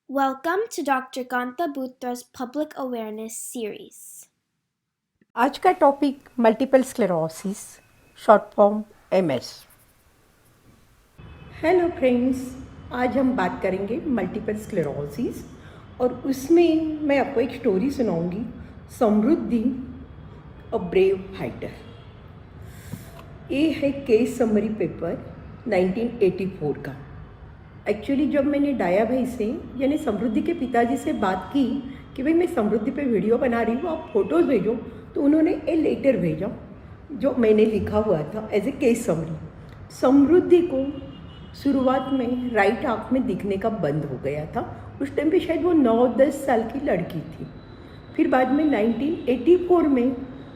Welcome to Dr. Kanta Butra's Public Awareness Series. आज का topic multiple sclerosis, short form MS. Hello friends, आज हम बात करेंगे मल्टीपल स्क्लेरोसिस और उसमें मैं आपको एक स्टोरी सुनाऊंगी, समृद्धि अ ब्रेव फाइटर। ये है केस समरी पेपर 1984 का। एक्चुअली जब मैंने डाया भाई से यानी समृद्धि के पिताजी से बात की कि भाई मैं समृद्धि पे वीडियो बना रही हूँ, आप फोटोज़ भेजो, तो उन्होंने ए लेटर भेजा जो मैंने लिखा हुआ था एज ए केस समरी। समृद्धि को शुरुआत में राइट आँख में दिखने का बंद हो गया था। उस टाइम पे शायद वो 9-10 साल की लड़की थी। फिर बाद में 1984 में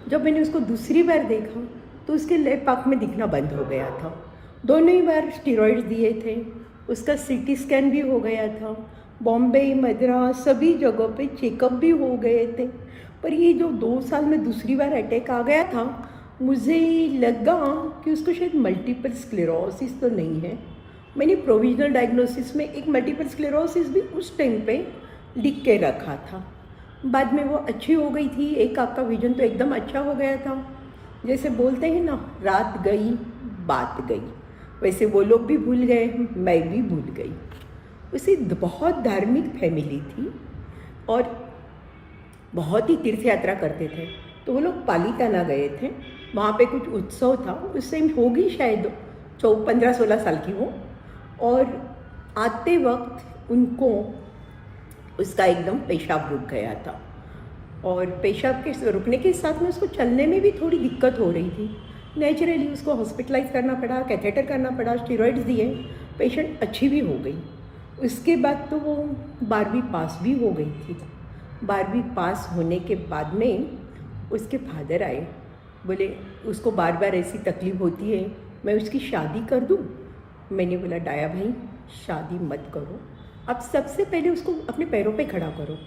जब मैंने उसको दूसरी बार देखा तो उसके लेफ्ट आँख में दिखना बंद हो गया था। दोनों ही बार स्टेरॉइड्स दिए थे, उसका सीटी स्कैन भी हो गया था, बॉम्बे मद्रास सभी जगहों पे चेकअप भी हो गए थे। पर ये जो 2 साल में दूसरी बार अटैक आ गया था, मुझे लगा कि उसको शायद मल्टीपल स्क्लेरोसिस तो नहीं है। मैंने प्रोविजनल डायग्नोसिस में एक मल्टीपल स्क्लेरोसिस भी उस टाइम पे लिख के रखा था। बाद में वो अच्छी हो गई थी, एक आँख का विजन तो एकदम अच्छा हो गया था। जैसे बोलते हैं ना, रात गई बात गई, वैसे वो लोग भी भूल गए, मैं भी भूल गई। उसे बहुत धार्मिक फैमिली थी और बहुत ही तीर्थ यात्रा करते थे। तो वो लोग पालीताना गए थे, वहाँ पे कुछ उत्सव था, उस टाइम होगी शायद 15-16 साल की वो। और आते वक्त उनको उसका एकदम पेशाब रुक गया था और पेशाब के रुकने के साथ में उसको चलने में भी थोड़ी दिक्कत हो रही थी। नेचुरली उसको हॉस्पिटलाइज करना पड़ा, कैथेटर करना पड़ा, स्टेरॉइड्स दिए, पेशेंट अच्छी भी हो गई। उसके बाद तो वो 12वीं पास भी हो गई थी। 12वीं पास होने के बाद में उसके फादर आए, बोले उसको बार बार ऐसी तकलीफ़ होती है, मैं उसकी शादी कर दूँ। मैंने बोला डाया भाई शादी मत करो, अब सबसे पहले उसको अपने पैरों पे खड़ा करो।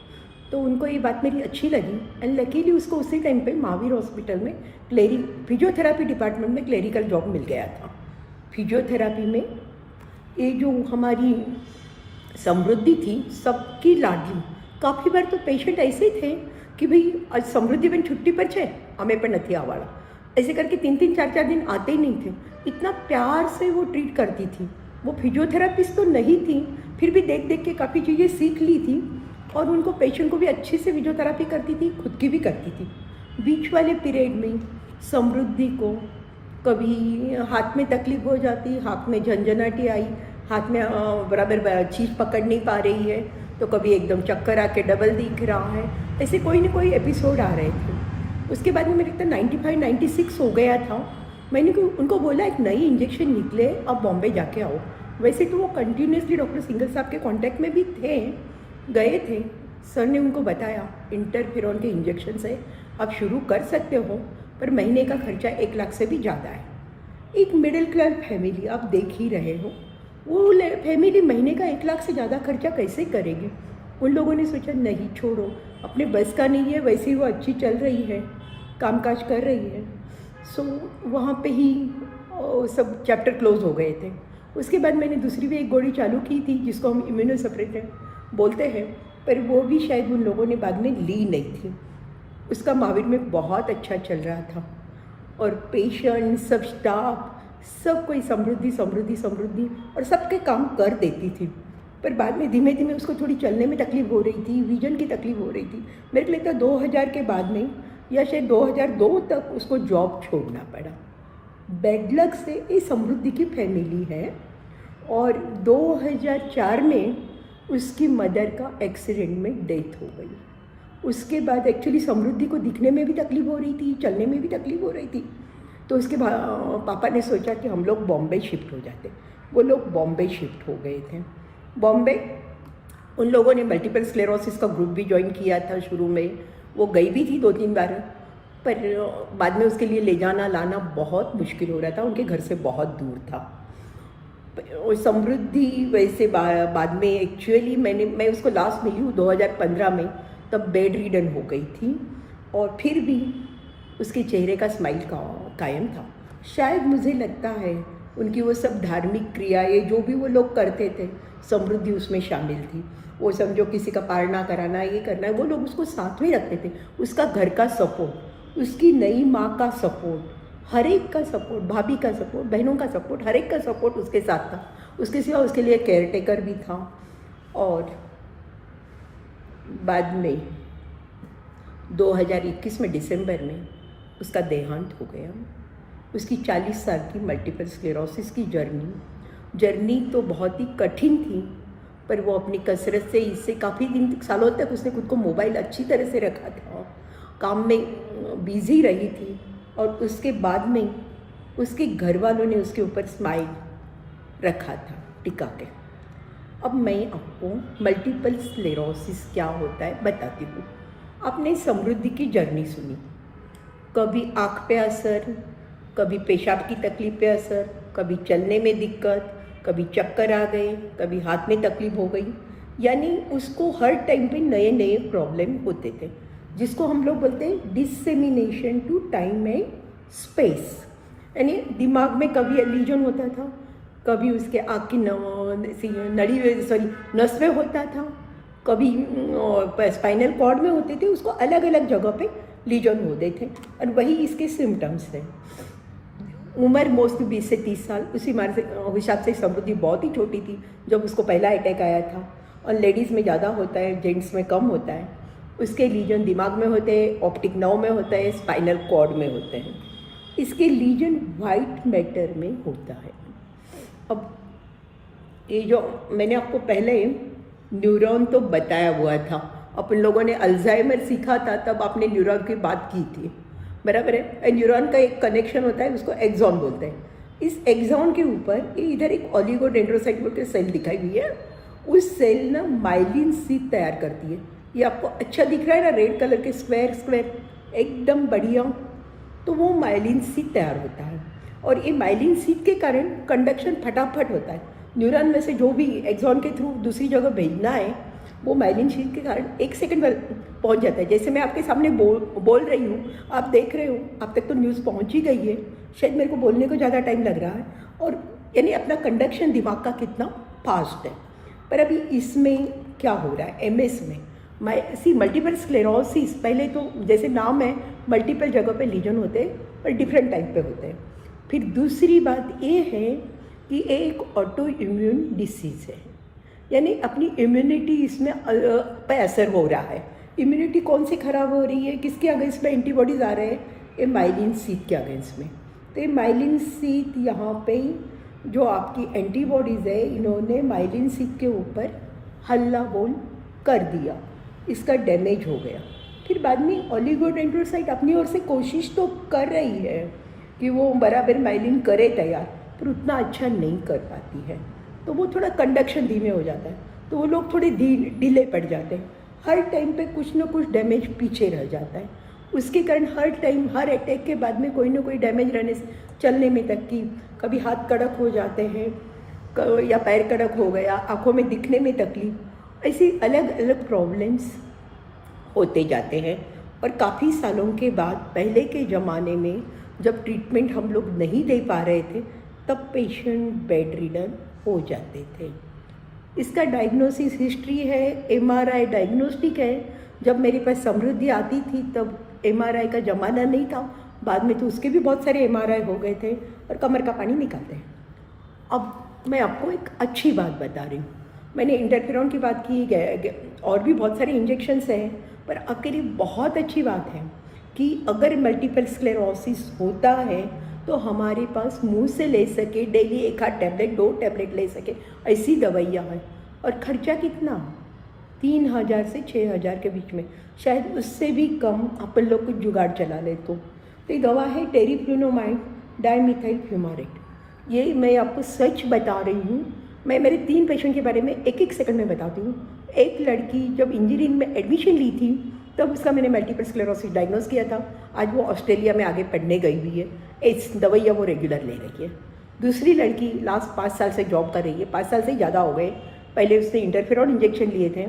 तो उनको ये बात मेरी अच्छी लगी एंड लकीली उसको उसी टाइम पे महावीर हॉस्पिटल में फिजियोथेरापी डिपार्टमेंट में क्लेरिकल जॉब मिल गया था। फिजियोथेरापी में ये जो हमारी समृद्धि थी सबकी लाडली। काफ़ी बार तो पेशेंट ऐसे थे कि भाई आज समृद्धि बेन छुट्टी पर छे, हमें पर नहीं आवाड़ा, ऐसे करके 3-3 4-4 दिन आते ही नहीं थे। इतना प्यार से वो ट्रीट करती थी। वो फिजियोथेरापिस्ट तो नहीं थी, फिर भी देख देख के काफ़ी चीज़ें सीख ली थी और उनको पेशेंट को भी अच्छे से फिजियोथेरापी करती थी, खुद की भी करती थी। बीच वाले पीरियड में समृद्धि को कभी हाथ में तकलीफ हो जाती, हाथ में झंझनाटी आई, हाथ में बराबर चीज़ पकड़ नहीं पा रही है, तो कभी एकदम चक्कर आके डबल दिख रहा है, ऐसे कोई ना कोई एपिसोड आ रहे थे। उसके बाद में मेरे लगता 95-96 हो गया था। मैंने उनको बोला एक नई इंजेक्शन निकले, अब बॉम्बे जाके आओ। वैसे तो वो कंटिन्यूसली डॉक्टर सिंगल साहब के कांटेक्ट में भी थे, गए थे। सर ने उनको बताया इंटरफेरॉन के इंजेक्शन से आप शुरू कर सकते हो, पर महीने का खर्चा 1 लाख से भी ज़्यादा है। एक मिडिल क्लास फैमिली आप देख ही रहे हो, वो फैमिली महीने का 1 लाख से ज़्यादा खर्चा कैसे करेगी। उन लोगों ने सोचा नहीं छोड़ो, अपने बस का नहीं है, वैसे ही वो अच्छी चल रही है, कामकाज कर रही है। सो वहाँ पे ही सब चैप्टर क्लोज हो गए थे। उसके बाद मैंने दूसरी भी एक गोली चालू की थी जिसको हम इम्यूनोसप्रेसेंट बोलते हैं, पर वो भी शायद उन लोगों ने बाद में ली नहीं थी। उसका महावीर में बहुत अच्छा चल रहा था और पेशेंट सब स्टाफ सब कोई समृद्धि समृद्धि समृद्धि और सबके काम कर देती थी। पर बाद में धीमे धीमे उसको थोड़ी चलने में तकलीफ हो रही थी, विजन की तकलीफ हो रही थी। मेरे को लगता है 2000 के बाद में या शायद 2002 तक उसको जॉब छोड़ना पड़ा। बैड लक से ये समृद्धि की फैमिली है और 2004 में उसकी मदर का एक्सीडेंट में डेथ हो गई। उसके बाद एक्चुअली समृद्धि को दिखने में भी तकलीफ हो रही थी, चलने में भी तकलीफ हो रही थी। तो उसके पापा ने सोचा कि हम लोग बॉम्बे शिफ्ट हो जाते। वो लोग बॉम्बे शिफ्ट हो गए थे। बॉम्बे उन लोगों ने मल्टीपल स्क्लेरोसिस का ग्रुप भी ज्वाइन किया था शुरू में, वो गई भी थी 2-3 बार, पर बाद में उसके लिए ले जाना लाना बहुत मुश्किल हो रहा था, उनके घर से बहुत दूर था। समृद्धि वैसे बाद में एक्चुअली मैं उसको लास्ट मिली हूँ 2015 में, तब बेड रिडन हो गई थी और फिर भी उसके चेहरे का स्माइल का कायम था। शायद मुझे लगता है उनकी वो सब धार्मिक क्रियाएं जो भी वो लोग करते थे, समृद्धि उसमें शामिल थी। वो समझो किसी का पारना कराना, ये करना है, वो लोग उसको साथ में रखते थे। उसका घर का सपोर्ट, उसकी नई माँ का सपोर्ट, हर एक का सपोर्ट, भाभी का सपोर्ट, बहनों का सपोर्ट, हर एक का सपोर्ट उसके साथ था। उसके सिवा उसके लिए केयर टेकर भी था। और बाद में 2021 में दिसंबर में उसका देहांत हो गया। उसकी 40 साल की मल्टीपल स्क्लेरोसिस की जर्नी तो बहुत ही कठिन थी, पर वो अपनी कसरत से इससे काफ़ी सालों तक उसने खुद को मोबाइल अच्छी तरह से रखा था, काम में बिजी रही थी। और उसके बाद में उसके घर वालों ने उसके ऊपर स्माइल रखा था टिका के। अब मैं आपको मल्टीपल स्क्लेरोसिस क्या होता है बताती हूँ। आपने समृद्धि की जर्नी सुनी, कभी आँख पे असर, कभी पेशाब की तकलीफ पे असर, कभी चलने में दिक्कत, कभी चक्कर आ गए, कभी हाथ में तकलीफ हो गई। यानी उसको हर टाइम पे नए नए प्रॉब्लम होते थे, जिसको हम लोग बोलते हैं dissemination to time and space. यानी दिमाग में कभी लीजन होता था, कभी उसके आँख की नस में होता था, कभी स्पाइनल कॉर्ड में होते थे। उसको अलग अलग जगह पे लीजन होते थे, और वही इसके सिम्टम्स हैं। उम्र मोस्ट 20 से 30 साल। उसी हिसाब से समृद्धि बहुत ही छोटी थी जब उसको पहला अटैक आया था। और लेडीज़ में ज़्यादा होता है, जेंट्स में कम होता है। उसके लीजन दिमाग में होते हैं, ऑप्टिक नर्व में होता है, स्पाइनल कॉर्ड में होते हैं। इसके लीजन वाइट मैटर में होता है। अब ये जो मैंने आपको पहले न्यूरॉन तो बताया हुआ था, अपन लोगों ने अल्जाइमर सीखा था, तब आपने न्यूरॉन की बात की थी, बराबर है। न्यूरॉन का एक कनेक्शन होता है, उसको एक्सॉन बोलते हैं। इस एक्सॉन के ऊपर ये इधर एक ओलिगोडेंड्रोसाइट बोल के सेल दिखाई हुई है। उस सेल ना माइलिन शीथ तैयार करती है। ये आपको अच्छा दिख रहा है ना, रेड कलर के स्क्वायर एकदम बढ़िया। तो वो माइलिन शीथ तैयार होता है, और ये माइलिन शीथ के कारण कंडक्शन फटाफट होता है। न्यूरॉन में से जो भी एक्सॉन के थ्रू दूसरी जगह भेजना है, वो माइलिन शीथ के कारण 1 सेकंड में पहुंच जाता है। जैसे मैं आपके सामने बोल रही हूँ, आप देख रहे हो, आप तक तो न्यूज़ पहुंच ही गई है। शायद मेरे को बोलने को ज़्यादा टाइम लग रहा है, और यानी अपना कंडक्शन दिमाग का कितना फास्ट है। पर अभी इसमें क्या हो रहा है, एमएस में मल्टीपल स्क्लेरोसिस, पहले तो जैसे नाम है, मल्टीपल जगह पे लीजन होते हैं, पर डिफरेंट टाइप पे होते हैं। फिर दूसरी बात ये है कि एक ऑटो इम्यून डिसीज़ है, यानी अपनी इम्यूनिटी इसमें पे असर हो रहा है। इम्यूनिटी कौन सी खराब हो रही है, किसके अगेंस्ट में एंटीबॉडीज़ आ रहे हैं, ये माइलिन शीथ के अगेंस्ट में। तो ये माइलिन शीथ यहाँ पे जो आपकी एंटीबॉडीज़ है, इन्होंने माइलिन शीथ के ऊपर हल्ला बोल कर दिया, इसका डैमेज हो गया। फिर बाद में ओलिगोडेंड्रोसाइट अपनी ओर से कोशिश तो कर रही है कि वो बराबर माइलिन करे तैयार, पर उतना अच्छा नहीं कर पाती है। तो वो थोड़ा कंडक्शन धीमे हो जाता है, तो वो लोग थोड़े डिले पड़ जाते हैं। हर टाइम पे कुछ ना कुछ डैमेज पीछे रह जाता है। उसके कारण हर टाइम, हर अटैक के बाद में कोई ना कोई डैमेज रहने से चलने में तक की, कभी हाथ कड़क हो जाते हैं, या पैर कड़क हो गया, आँखों में दिखने में तकलीफ, ऐसी अलग अलग प्रॉब्लम्स होते जाते हैं। और काफ़ी सालों के बाद, पहले के ज़माने में जब ट्रीटमेंट हम लोग नहीं दे पा रहे थे, तब पेशेंट बेड रिडन हो जाते थे। इसका डायग्नोसिस हिस्ट्री है, एमआरआई डायग्नोस्टिक है। जब मेरे पास समृद्धि आती थी तब एमआरआई का ज़माना नहीं था, बाद में तो उसके भी बहुत सारे एमआरआई हो गए थे, और कमर का पानी निकालते हैं। अब मैं आपको एक अच्छी बात बता रही हूँ। मैंने इंटरफेरॉन की बात की, और भी बहुत सारे इंजेक्शन्स हैं, पर आपके लिए बहुत अच्छी बात है कि अगर मल्टीपल स्क्लेरोसिस होता है तो हमारे पास मुंह से ले सके, डेली 1 आध टैबलेट, 2 टैबलेट ले सके, ऐसी दवाइयाँ हैं। और खर्चा कितना, 3000 से 6000 के बीच में, शायद उससे भी कम अपन लोग कुछ जुगाड़ चला ले तो ये दवा है टेरिफ्लुनोमाइड डाइमिथाइल फ्यूमारेट। ये मैं आपको सच बता रही हूँ। मैं मेरे 3 पेशेंट के बारे में 1-1 सेकंड में बताती हूँ। एक लड़की जब इंजीनियरिंग में एडमिशन ली थी, तब उसका मैंने मल्टीपल स्क्लेरोसिस डायग्नोस किया था। आज वो ऑस्ट्रेलिया में आगे पढ़ने गई हुई है, इस दवाइयाँ वो रेगुलर ले रही है। दूसरी लड़की लास्ट 5 साल से जॉब कर रही है, 5 साल से ज़्यादा हो गए। पहले उसने इंटरफेरॉन इंजेक्शन लिए थे,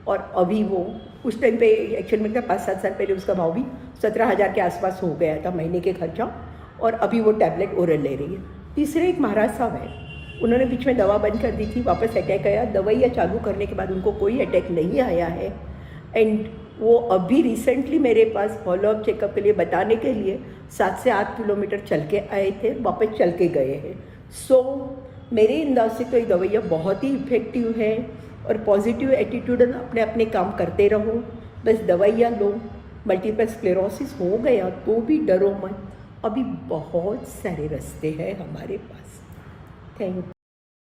और अभी वो उस टाइम पे एक्चुअल में 5-7 साल पहले उसका भाव भी 17,000 के आसपास हो गया था महीने के खर्चा, और अभी वो टैबलेट ओरल ले रही है। तीसरे एक महाराज साहब हैं, उन्होंने बीच में दवा बंद कर दी थी, वापस अटैक आया, दवाइयाँ चालू करने के बाद उनको कोई अटैक नहीं आया है। एंड वो अभी रिसेंटली मेरे पास फॉलोअप चेकअप के लिए बताने के लिए 7 से 8 किलोमीटर चल के आए थे, वापस चल के गए हैं। सो मेरे अंदाज से तो ये दवाइयाँ बहुत ही इफ़ेक्टिव है और पॉजिटिव एटीट्यूड अपने अपने काम करते रहो, बस दवाइयाँ लो। मल्टीपल स्क्लेरोसिस हो गया तो भी डरो मत, अभी बहुत सारे रास्ते हैं हमारे पास। Thank you.